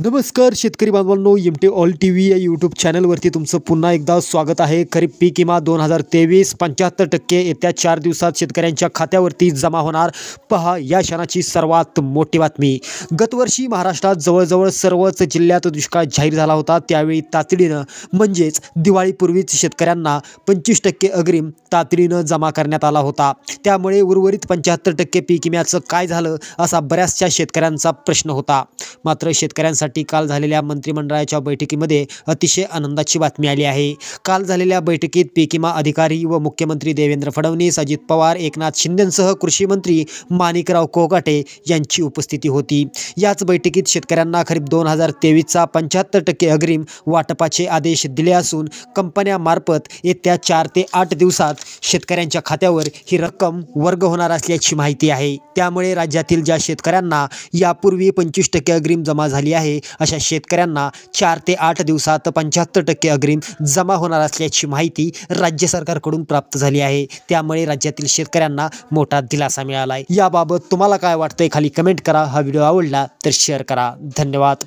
नमस्कार शेतकरी बांधवांनो, एमटी ऑल टीव्ही या यूट्यूब चॅनलवरती तुमचं पुन्हा एकदा स्वागत आहे। खरीप पीक विमा 2023 75% येत्या 4 दिवसात शेतकऱ्यांच्या खात्यावरती जमा होणार। पहा या क्षणाची सर्वात मोठी बातमी। गतवर्षी महाराष्ट्रात जवळजवळ सर्वच जिल्ह्यात दुष्काळ जाहीर झाला होता। त्यावेळी तातडीनं म्हणजेच दिवाळीपूर्वीच शेतकऱ्यांना 25% अग्रिम तातडीनं जमा करण्यात आला होता। त्यामुळे उर्वरित 75% पीक विम्याचं काय झालं असा बऱ्याचशा शेतकऱ्यांचा प्रश्न होता। मात्र शेतकऱ्यांसाठी काल झालेल्या मंत्रिमंडळाच्या बैठकीमध्ये अतिशय आनंदाची बातमी आली आहे। काल झालेल्या बैठकीत पीक विमा अधिकारी व मुख्यमंत्री देवेंद्र फडणवीस, अजित पवार, एकनाथ शिंदेंसह कृषी मंत्री माणिकराव कोकाटे यांची उपस्थिती होती। याच बैठकीत शेतकऱ्यांना खरीप 2023 चा 75% अग्रिम वाटपाचे आदेश दिले असून कंपन्यांमार्फत येत्या 4 ते 8 दिवसात शेतकऱ्यांच्या खात्यावर ही रक्कम वर्ग होणार असल्याची माहिती आहे। त्यामुळे राज्यातील ज्या शेतकऱ्यांना यापूर्वी 25% अग्रिम जमा झाली आहे अशा शेतकऱ्यांना 4 ते 8 दिवसात 75% अग्रिम जमा होणार असल्याची माहिती राज्य सरकारकडून प्राप्त झाली आहे। त्यामुळे राज्यातील शेतकऱ्यांना मोठा दिलासा मिळाला आहे। याबाबत तुम्हाला काय वाटतंय खाली कमेंट करा। हा व्हिडिओ आवडला तर शेअर करा। धन्यवाद।